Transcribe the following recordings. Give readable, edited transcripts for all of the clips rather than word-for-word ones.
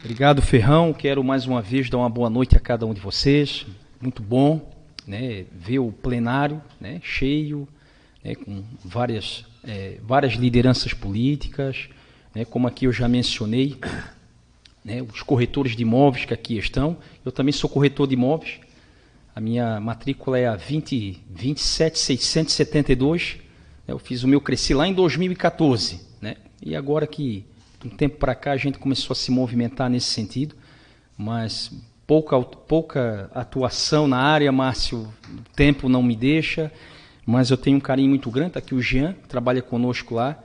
Obrigado, Ferrão. Quero mais uma vez dar uma boa noite a cada um de vocês. Muito bom, né, ver o plenário, né, cheio, né, com várias lideranças políticas, né, como aqui eu já mencionei, né, os corretores de imóveis que aqui estão. Eu também sou corretor de imóveis. A minha matrícula é a 27672. Eu fiz o meu crescer lá em 2014, né? E agora que de um tempo para cá a gente começou a se movimentar nesse sentido, mas pouca atuação na área, Márcio, o tempo não me deixa, mas eu tenho um carinho muito grande. Está aqui o Jean, que trabalha conosco lá,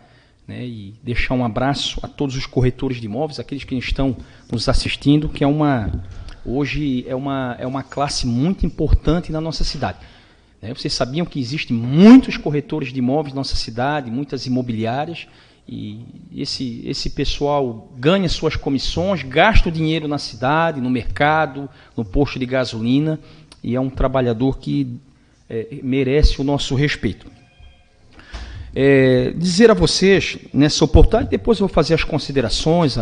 né? E deixar um abraço a todos os corretores de imóveis, aqueles que estão nos assistindo, que hoje é uma classe muito importante na nossa cidade. Vocês sabiam que existem muitos corretores de imóveis na nossa cidade, muitas imobiliárias, e esse pessoal ganha suas comissões, gasta o dinheiro na cidade, no mercado, no posto de gasolina, e é um trabalhador que merece o nosso respeito. Dizer a vocês, nessa oportunidade, depois eu vou fazer as considerações,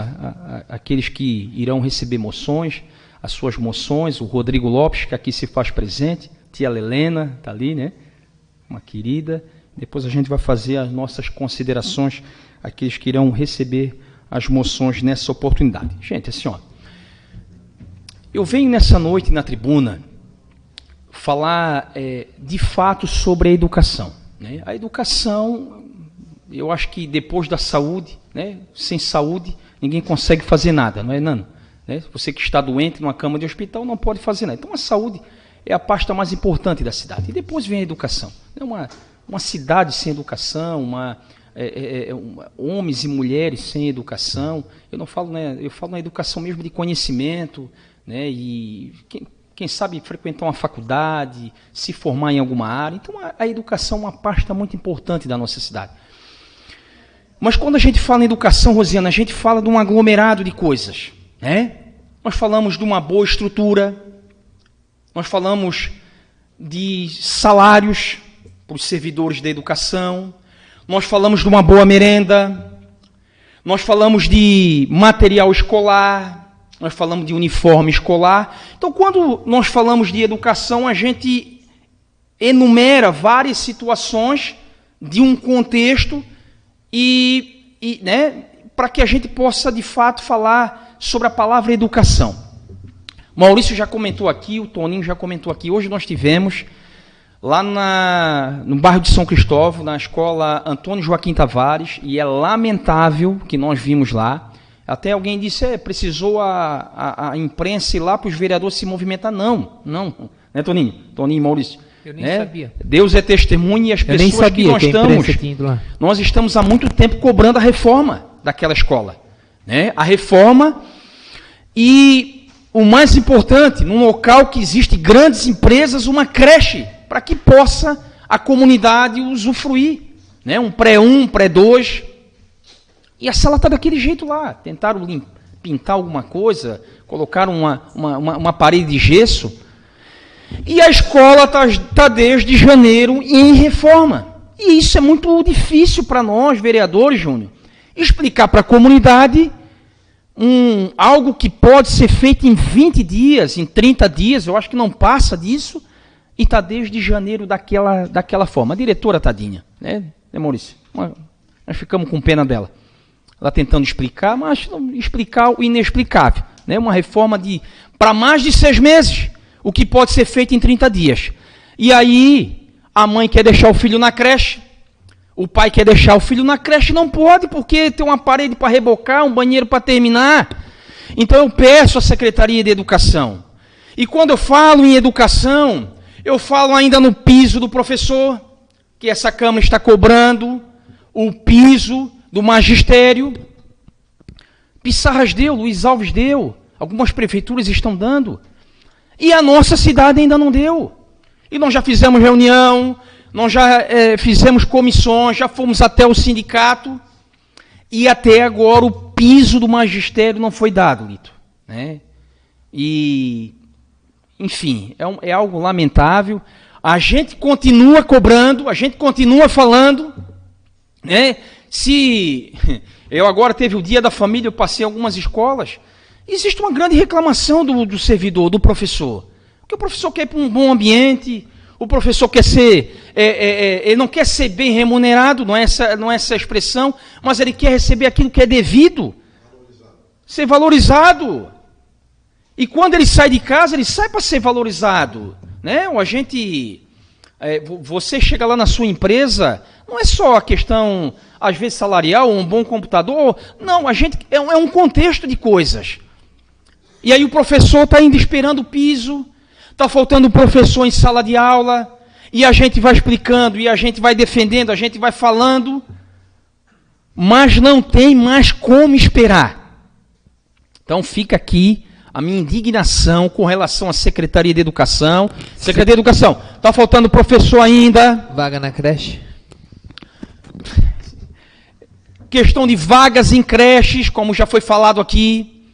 aqueles que irão receber moções, as suas moções, o Rodrigo Lopes, que aqui se faz presente, tia Helena, está ali, né? Uma querida. Depois a gente vai fazer as nossas considerações, aqueles que irão receber as moções nessa oportunidade. Gente, assim, ó, eu venho nessa noite na tribuna falar de fato sobre a educação, né? A educação, eu acho que depois da saúde, né? Sem saúde, ninguém consegue fazer nada, não é, Nano? Né? Você que está doente numa cama de hospital não pode fazer nada. Então a saúde é a pasta mais importante da cidade. E depois vem a educação. Uma cidade sem educação, homens e mulheres sem educação. Eu não falo, né, eu falo na educação mesmo de conhecimento, né, e quem sabe frequentar uma faculdade, se formar em alguma área. Então a educação é uma pasta muito importante da nossa cidade. Mas quando a gente fala em educação, Rosiana, a gente fala de um aglomerado de coisas, né? Nós falamos de uma boa estrutura, nós falamos de salários para os servidores da educação, nós falamos de uma boa merenda, nós falamos de material escolar, nós falamos de uniforme escolar. Então, quando nós falamos de educação, a gente enumera várias situações de um contexto né, para que a gente possa, de fato, falar sobre a palavra educação. Maurício já comentou aqui, o Toninho já comentou aqui. Hoje nós tivemos lá no bairro de São Cristóvão, na escola Antônio Joaquim Tavares, e é lamentável que nós vimos lá. Até alguém disse, precisou a imprensa ir lá para os vereadores se movimentar. Não, né, Toninho? Toninho e Maurício. Eu nem sabia. Deus é testemunha, e as pessoas que nós estamos há muito tempo cobrando a reforma daquela escola, né? A reforma, e o mais importante, num local que existe grandes empresas, uma creche, para que possa a comunidade usufruir, né? Um pré-1, um pré-2, e a sala está daquele jeito lá. Tentaram pintar alguma coisa, colocaram uma parede de gesso, e a escola está desde janeiro em reforma. E isso é muito difícil para nós, vereadores, Júnior, explicar para a comunidade algo que pode ser feito em 20 dias, em 30 dias, eu acho que não passa disso, e está desde janeiro daquela forma. A diretora, tadinha, né, Maurício? Nós ficamos com pena dela. Ela tentando explicar, mas explicar o inexplicável, né? Uma reforma para mais de 6 meses, o que pode ser feito em 30 dias. E aí, a mãe quer deixar o filho na creche, o pai quer deixar o filho na creche, não pode, porque tem uma parede para rebocar, um banheiro para terminar. Então eu peço à Secretaria de Educação. E quando eu falo em educação, eu falo ainda no piso do professor, que essa Câmara está cobrando, o piso do magistério. Pissarras deu, Luiz Alves deu, algumas prefeituras estão dando. E a nossa cidade ainda não deu. E nós já fizemos reunião, nós já fizemos comissões, já fomos até o sindicato, e até agora o piso do magistério não foi dado, Lito, né? E, enfim, é algo lamentável. A gente continua cobrando, a gente continua falando, né? Se eu agora teve o Dia da Família, eu passei em algumas escolas, existe uma grande reclamação do servidor, do professor. Porque o professor quer ir para um bom ambiente, o professor quer ser, ele não quer ser bem remunerado, não é essa a expressão, mas ele quer receber aquilo que é devido, ser valorizado. E quando ele sai de casa, ele sai para ser valorizado, né? Você chega lá na sua empresa, não é só a questão, às vezes, salarial, um bom computador, não, é um contexto de coisas. E aí o professor está indo esperando o piso, está faltando um professor em sala de aula, e a gente vai explicando, e a gente vai defendendo, a gente vai falando, mas não tem mais como esperar. Então fica aqui a minha indignação com relação à Secretaria de Educação. Secretaria de Educação, está faltando professor ainda. Vaga na creche. Questão de vagas em creches, como já foi falado aqui.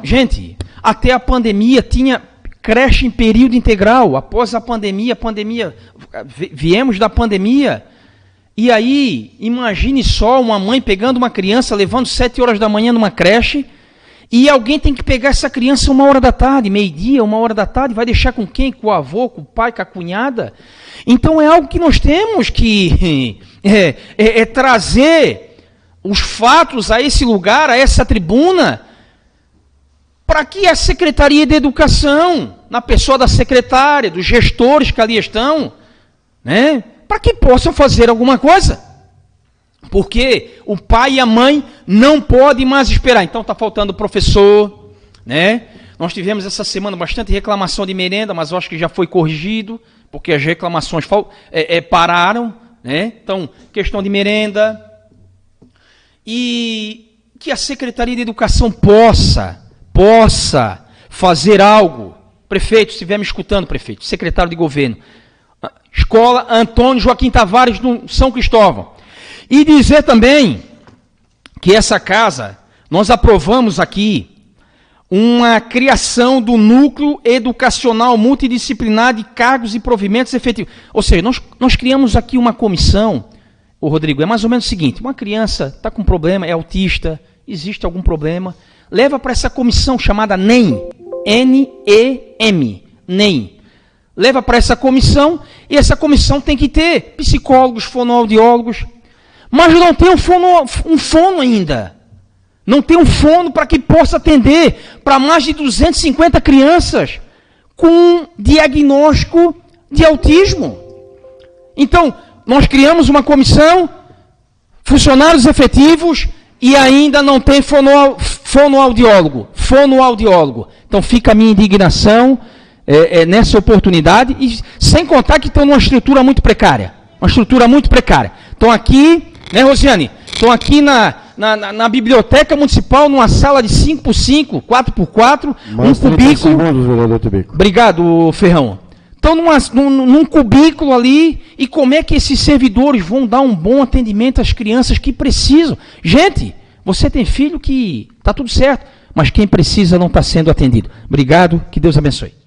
Gente, até a pandemia tinha creche em período integral. Após a pandemia, viemos da pandemia. E aí, imagine só uma mãe pegando uma criança, levando 7 horas da manhã numa creche, e alguém tem que pegar essa criança 1h da tarde, meio-dia, 1h da tarde, vai deixar com quem? Com o avô, com o pai, com a cunhada? Então é algo que nós temos que trazer os fatos a esse lugar, a essa tribuna, para que a Secretaria de Educação, na pessoa da secretária, dos gestores que ali estão, né, para que possam fazer alguma coisa. Porque o pai e a mãe não podem mais esperar. Então está faltando professor, né? Nós tivemos essa semana bastante reclamação de merenda, mas eu acho que já foi corrigido, porque as reclamações pararam, né? Então, questão de merenda. E que a Secretaria de Educação possa fazer algo. Prefeito, se estiver me escutando, prefeito, secretário de governo, Escola Antônio Joaquim Tavares, no São Cristóvão. E dizer também que essa casa, nós aprovamos aqui uma criação do Núcleo Educacional Multidisciplinar de Cargos e Provimentos Efetivos. Ou seja, nós criamos aqui uma comissão, Rodrigo, é mais ou menos o seguinte, uma criança está com problema, é autista, existe algum problema, leva para essa comissão chamada NEM, N-E-M, NEM. Leva para essa comissão, e essa comissão tem que ter psicólogos, fonoaudiólogos, mas não tem um fono ainda. Não tem um fono para que possa atender para mais de 250 crianças com diagnóstico de autismo. Então, nós criamos uma comissão, funcionários efetivos, e ainda não tem fonoaudiólogo. Então, fica a minha indignação nessa oportunidade, e sem contar que estão numa estrutura muito precária. Estão aqui, né, Rosiane? Estão aqui na biblioteca municipal, numa sala de 5x5, 4x4, um cubículo. Obrigado, Ferrão. Estão num cubículo ali, e como é que esses servidores vão dar um bom atendimento às crianças que precisam? Gente, você tem filho que está tudo certo, mas quem precisa não está sendo atendido. Obrigado, que Deus abençoe.